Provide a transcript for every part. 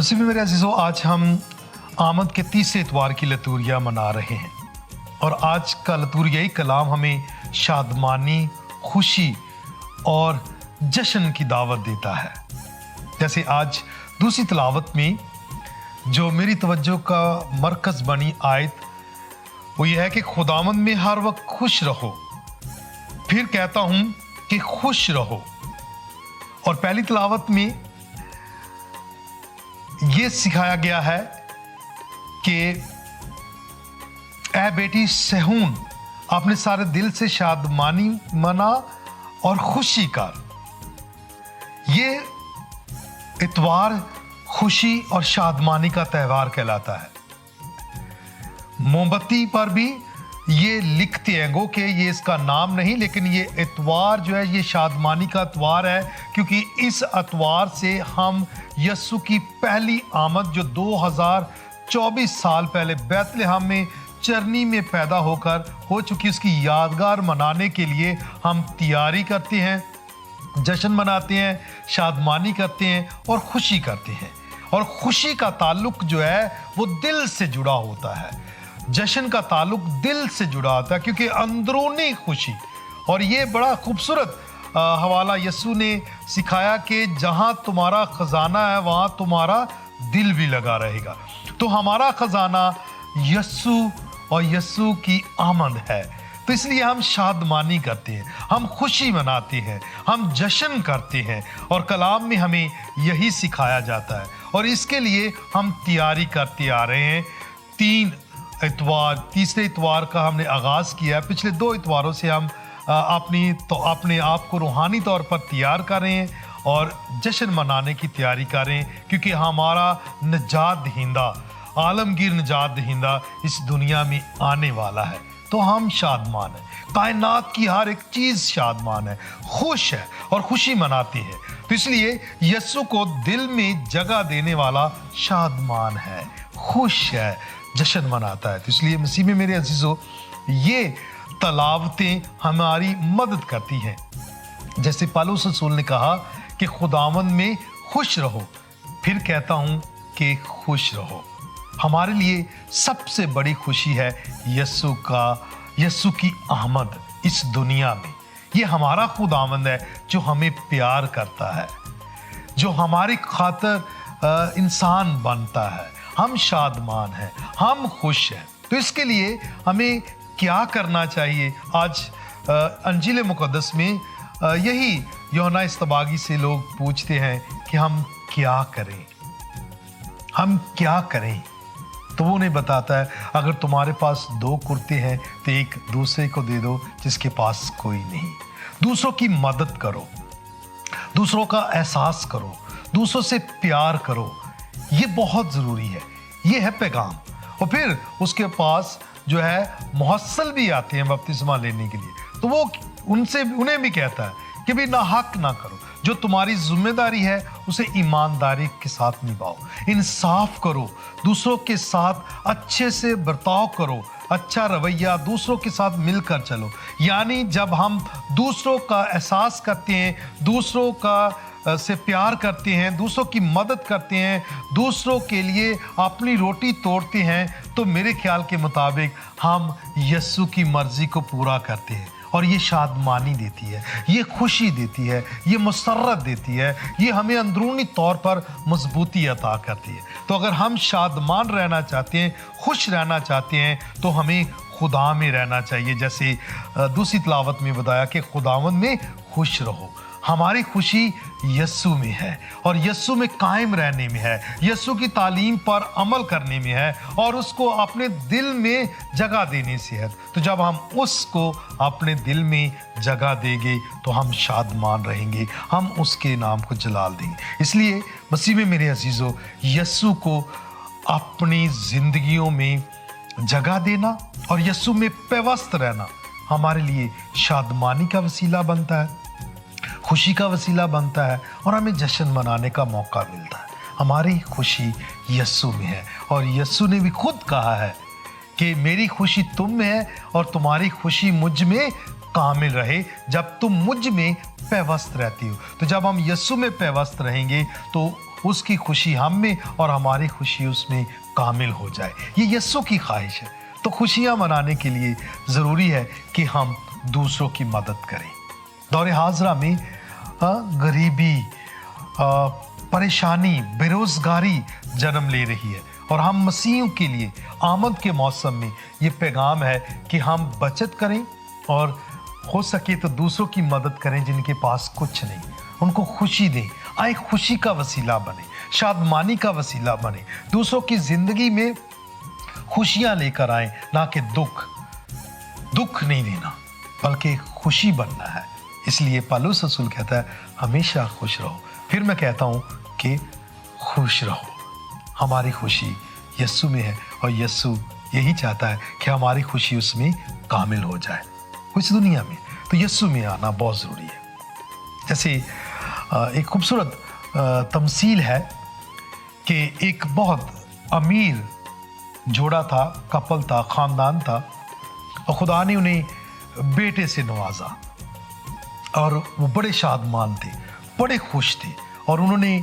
मसीह में मेरे अजीज़ों, आज हम आमद के तीसरे इतवार की लतूरिया मना रहे हैं और आज का लतूरियाई कलाम हमें शादमानी, खुशी और जश्न की दावत देता है। जैसे आज दूसरी तिलावत में जो मेरी तवज्जो का मरकज़ बनी आयत वो ये है कि खुदावंद में हर वक्त खुश रहो, फिर कहता हूँ कि खुश रहो। और पहली तिलावत में ये सिखाया गया है कि ऐ बेटी सहून, अपने सारे दिल से शादमानी मना और खुशी कर। ये इतवार खुशी और शादमानी का त्यौहार कहलाता है। मोमबत्ती पर भी ये लिखते हैं गो कि ये इसका नाम नहीं, लेकिन ये इतवार जो है ये शादमानी का इतवार है, क्योंकि इस इतवार से हम यस्सु की पहली आमद जो 2024 साल पहले बैतलहम में चरनी में पैदा होकर हो चुकी, उसकी यादगार मनाने के लिए हम तैयारी करते हैं, जश्न मनाते हैं, शादमानी करते हैं और खुशी करते हैं। और खुशी का ताल्लुक जो है वो दिल से जुड़ा होता है, जश्न का ताल्लुक दिल से जुड़ा होता है, क्योंकि अंदरूनी खुशी। और ये बड़ा खूबसूरत हवाला यस्सु ने सिखाया कि जहाँ तुम्हारा खजाना है वहाँ तुम्हारा दिल भी लगा रहेगा। तो हमारा खजाना यस्सु और यस्सु की आमद है, तो इसलिए हम शादमानी करते हैं, हम खुशी मनाते हैं, हम जश्न करते हैं। और कलाम में हमें यही सिखाया जाता है और इसके लिए हम तैयारी करते आ रहे हैं। तीसरे इतवार का हमने आगाज़ किया है। पिछले 2 इतवारों से हम अपने आप को रूहानी तौर पर तैयार कर रहे हैं और जश्न मनाने की तैयारी कर रहे हैं, क्योंकि हमारा निजात दहिंदा, आलमगीर निजात दहिंदा इस दुनिया में आने वाला है। तो हम शादमान हैं, कायनात की हर एक चीज़ शादमान है, खुश है और खुशी मनाती है। तो इसलिए यस्सु को दिल में जगह देने वाला शादमान है, खुश है, जश्न मनाता है। तो इसलिए मसीह में मेरे अजीज़ों, ये तलावतें हमारी मदद करती हैं। जैसे पौलुस रसूल ने कहा कि खुदावंद में खुश रहो, फिर कहता हूँ कि खुश रहो। हमारे लिए सबसे बड़ी खुशी है यस्सु की आमद इस दुनिया में। ये हमारा खुदावंद है जो हमें प्यार करता है, जो हमारी खातिर इंसान बनता है। हम शादमान हैं, हम खुश हैं। तो इसके लिए हमें क्या करना चाहिए? आज अंजील मुक़द्दस में यही यूहन्ना इस्तबागी से लोग पूछते हैं कि हम क्या करें, हम क्या करें। तो वो उन्हें बताता है, अगर तुम्हारे पास 2 कुर्ते हैं तो एक दूसरे को दे दो जिसके पास कोई नहीं। दूसरों की मदद करो, दूसरों का एहसास करो, दूसरों से प्यार करो, ये बहुत ज़रूरी है। ये है पैगाम। और फिर उसके पास जो है मुहस्सल भी आते हैं बपतिस्मा लेने के लिए, तो वो उन्हें भी कहता है कि भी ना हक ना करो, जो तुम्हारी जिम्मेदारी है उसे ईमानदारी के साथ निभाओ, इंसाफ करो, दूसरों के साथ अच्छे से बर्ताव करो, अच्छा रवैया, दूसरों के साथ मिलकर चलो। यानी जब हम दूसरों का एहसास करते हैं, दूसरों का से प्यार करते हैं, दूसरों की मदद करते हैं, दूसरों के लिए अपनी रोटी तोड़ते हैं, तो मेरे ख्याल के मुताबिक हम यस्सु की मर्जी को पूरा करते हैं। और ये शादमानी देती है, ये खुशी देती है, ये मसर्रत देती है, ये हमें अंदरूनी तौर पर मजबूती अता करती है। तो अगर हम शादमान रहना चाहते हैं, खुश रहना चाहते हैं, तो हमें खुदा में रहना चाहिए। जैसे दूसरी तिलावत में बताया कि खुदावंद में खुश रहो। हमारी खुशी यस्सु में है और यस्सु में कायम रहने में है, यस्सु की तालीम पर अमल करने में है और उसको अपने दिल में जगह देने से है। तो जब हम उसको अपने दिल में जगह देंगे तो हम शादमान रहेंगे, हम उसके नाम को जलाल देंगे। इसलिए मसीह में मेरे अजीज़ों, यस्सु को अपनी जिंदगियों में जगह देना और यस्सु में पेवस्त रहना हमारे लिए शादमानी का वसीला बनता है, खुशी का वसीला बनता है और हमें जश्न मनाने का मौका मिलता है। हमारी खुशी यस्सु में है और यस्सु ने भी खुद कहा है कि मेरी खुशी तुम में है और तुम्हारी खुशी मुझ में कामिल रहे जब तुम मुझ में पेवस्त रहती हो। तो जब हम यस्सु में पेवस्त रहेंगे तो उसकी खुशी हम में और हमारी खुशी उसमें कामिल हो जाए। ये यस्सु की ख्वाहिश है। तो खुशियाँ मनाने के लिए ज़रूरी है कि हम दूसरों की मदद करें। दौर हाज़रा में गरीबी, परेशानी, बेरोज़गारी जन्म ले रही है और हम मसीहियों के लिए आमद के मौसम में ये पैगाम है कि हम बचत करें और हो सके तो दूसरों की मदद करें जिनके पास कुछ नहीं, उनको खुशी दें। आए खुशी का वसीला बने, शादमानी का वसीला बने, दूसरों की ज़िंदगी में खुशियाँ लेकर आए, ना कि दुख नहीं देना बल्कि खुशी बनना है। इसलिए पौलुस रसूल कहता है हमेशा खुश रहो। फिर मैं कहता हूँ कि खुश रहो। हमारी खुशी यस्सु में है और यस्सु यही चाहता है कि हमारी खुशी उसमें कामिल हो जाए। इस दुनिया में तो यस्सु में आना बहुत ज़रूरी है। जैसे एक खूबसूरत तमसील है कि एक बहुत अमीर जोड़ा था, कपल था, ख़ानदान था और खुदा ने उन्हें बेटे से नवाजा और वो बड़े शादमान थे, बड़े खुश थे और उन्होंने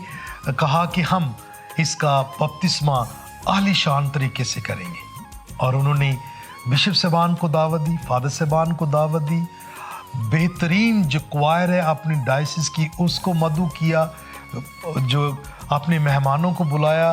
कहा कि हम इसका बपतिस्मा आलीशान तरीके से करेंगे। और उन्होंने बिशप साहबान को दावत दी, फादर साहबान को दावत दी, बेहतरीन जो क्वायर है अपनी डायसिस की उसको मदऊ किया, जो अपने मेहमानों को बुलाया,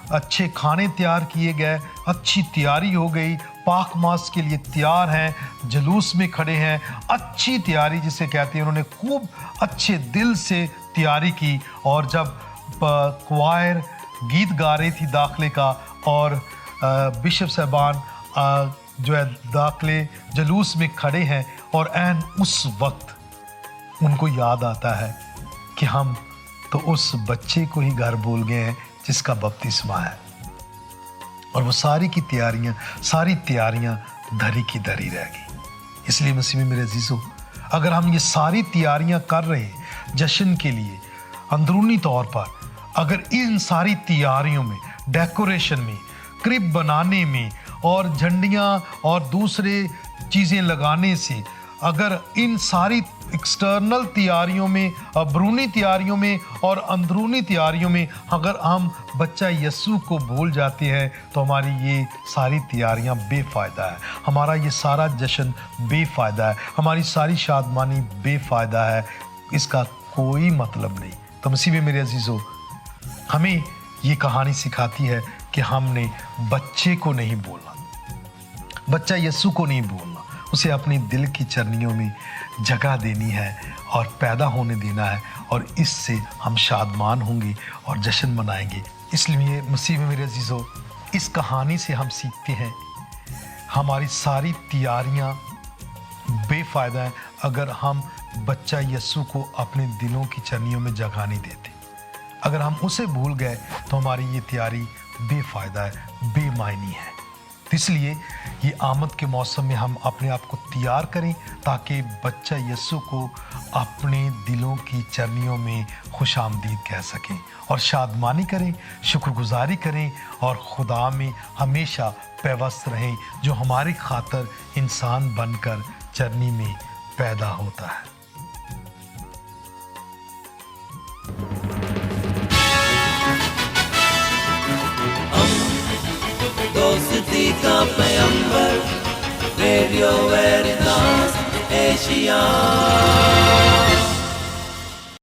अच्छे खाने तैयार किए गए, अच्छी तैयारी हो गई, पाक मास के लिए तैयार हैं, जुलूस में खड़े हैं, अच्छी तैयारी जिसे कहते हैं। उन्होंने खूब अच्छे दिल से तैयारी की और जब क्वायर गीत गा रही थी दाखले का और बिशप साहबान जो है दाखले जुलूस में खड़े हैं और ऐन उस वक्त उनको याद आता है कि हम तो उस बच्चे को ही घर भूल गए हैं जिसका बपतिस्मा है। और वो सारी तैयारियां धरी की धरी रह गई। इसलिए मसीह में मेरे अजीजों, अगर हम ये सारी तैयारियां कर रहे हैं जश्न के लिए अंदरूनी तौर पर, अगर इन सारी तैयारियों में, डेकोरेशन में, क्रिब बनाने में और झंडियां और दूसरे चीज़ें लगाने से, अगर इन सारी एक्सटर्नल तैयारियों में, अंदरूनी तैयारियों में और अंदरूनी तैयारियों में अगर हम बच्चा यस्सु को भूल जाते हैं तो हमारी ये सारी तैयारियां बेफ़ायदा है, हमारा ये सारा जश्न बेफ़ायदा है, हमारी सारी शादमानी बेफ़ायदा है, इसका कोई मतलब नहीं। तो मसीह में मेरे अजीज़ों, हमें ये कहानी सिखाती है कि हमने बच्चे को नहीं बोलना, बच्चा यस्सु को नहीं बोलना, उसे अपनी दिल की चरनियों में जगह देनी है और पैदा होने देना है और इससे हम शादमान होंगे और जश्न मनाएंगे। इसलिए मसीह में मेरे अजीज़ों, इस कहानी से हम सीखते हैं हमारी सारी तैयारियां बेफ़ायदा हैं अगर हम बच्चा यस्सु को अपने दिलों की चरनियों में जगह नहीं देते। अगर हम उसे भूल गए तो हमारी ये तैयारी बेफ़ायदा है, बेमायनी है। इसलिए ये आमद के मौसम में हम अपने आप को तैयार करें ताकि बच्चा यस्सु को अपने दिलों की चरनियों में खुशामदीद कह सकें और शादमानी करें, शुक्रगुजारी करें और खुदा में हमेशा पैवस्त रहें जो हमारी खातर इंसान बनकर चरनी में पैदा होता है। दोस्ती का पैगंबर, रेडियो वेरितास एशिया।